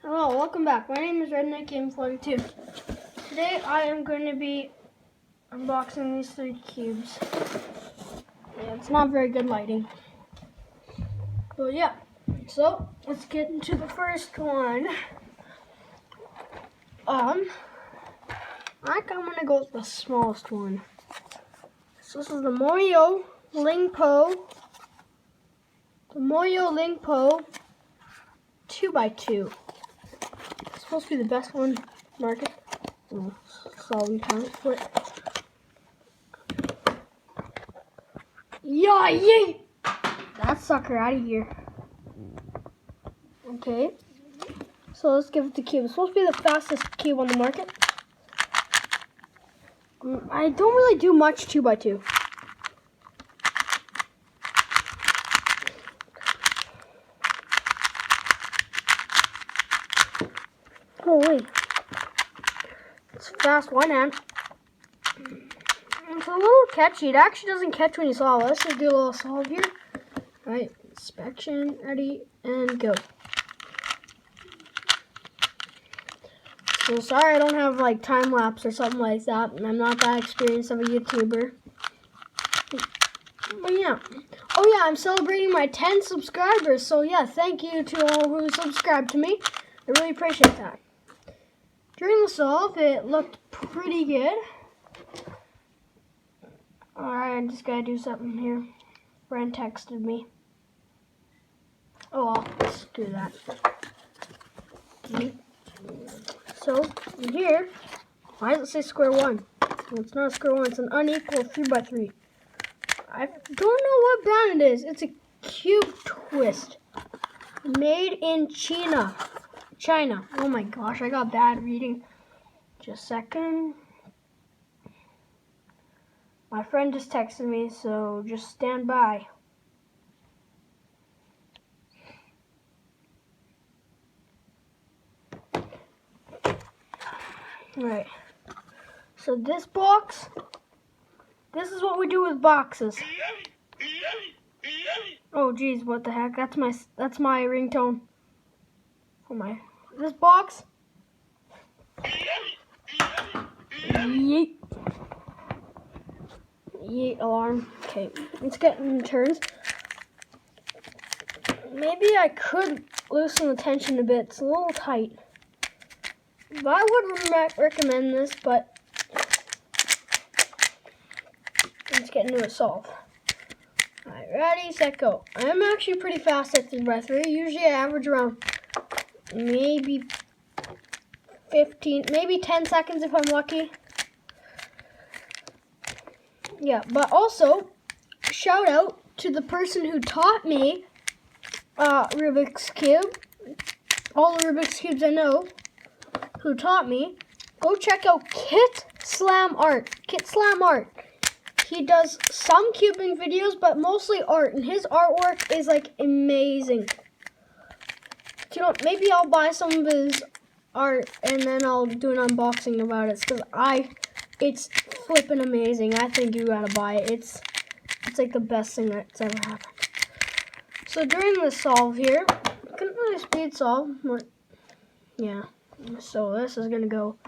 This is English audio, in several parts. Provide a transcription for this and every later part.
Hello, welcome back. My name is Redneck Game 42. Today I am going to be unboxing these 3 cubes. Yeah, it's not very good lighting. But yeah, so let's get into the first one. I think I'm going to go with the smallest one. So this is the Moyo Lingpo. The Moyo Lingpo 2x2. It's supposed to be the best one market. Oh, solid count for it. Yeah, yay! That sucker out of here. Okay. So let's give it the cube. It's supposed to be the fastest cube on the market. I don't really do much 2x2. Oh wait. It's fast one hand. It's a little catchy. It actually doesn't catch when you solve. Let's just do a little solve here. Alright, inspection, ready, and go. So sorry I don't have like time lapse or something like that, and I'm not that experienced of a YouTuber. But yeah. Oh yeah, I'm celebrating my 10 subscribers, so yeah, thank you to all who subscribed to me. I really appreciate that. During the solve, it looked pretty good. Alright, I just gotta do something here. Friend texted me. Oh well, let's do that. Okay. So, in here, why does it say square one? Well, it's not a square one, it's an unequal 3x3. I don't know what brand it is. It's a cube twist. Made in China. Oh my gosh, I got bad reading. Just a second. My friend just texted me, so just stand by. Alright. So this box, this is what we do with boxes. Oh geez, what the heck? That's my ringtone. Oh my. This box. Yeet. Yeet alarm. Okay, let's get in turns. Maybe I could loosen the tension a bit. It's a little tight. But I would recommend this, but let's get into a solve. Alright, ready, set, go. I'm actually pretty fast at 3x3. Usually I average around maybe 15, maybe 10 seconds if I'm lucky. Yeah, but also, shout out to the person who taught me Rubik's Cube. All the Rubik's Cubes I know who taught me. Go check out Kit Slam Art. He does some cubing videos, but mostly art, and his artwork is like amazing. You know, maybe I'll buy some of his art and then I'll do an unboxing about it, because it's flipping amazing. I think you gotta buy it. It's like the best thing that's ever happened. So during the solve here, I couldn't really speed solve. Yeah. So this is gonna go.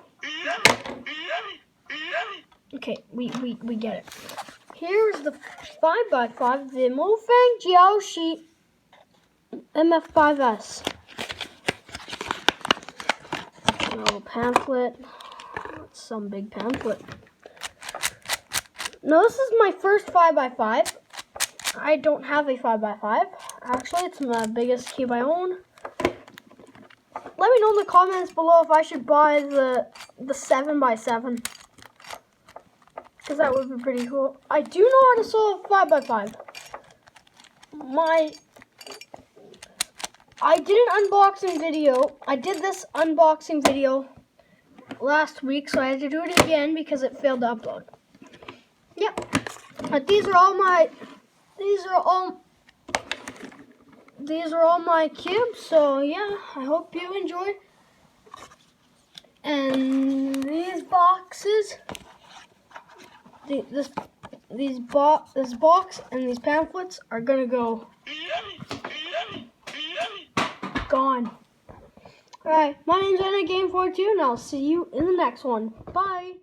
Okay, we get it. Here's the 5x5, the Mofang Jiaoshi MF5S. Little pamphlet. That's some big pamphlet. Now this is my first 5x5. I don't have a 5x5. Actually, it's my biggest cube I own. Let me know in the comments below if I should buy the 7x7. Because that would be pretty cool. I do know how to solve 5x5. I did an unboxing video. I did this unboxing video last week, so I had to do it again because it failed to upload. Yep. But these are all my cubes, so yeah, I hope you enjoyed. And these boxes, this box and these pamphlets are gonna go gone. Alright, my name's Anna Game 42, and I'll see you in the next one. Bye!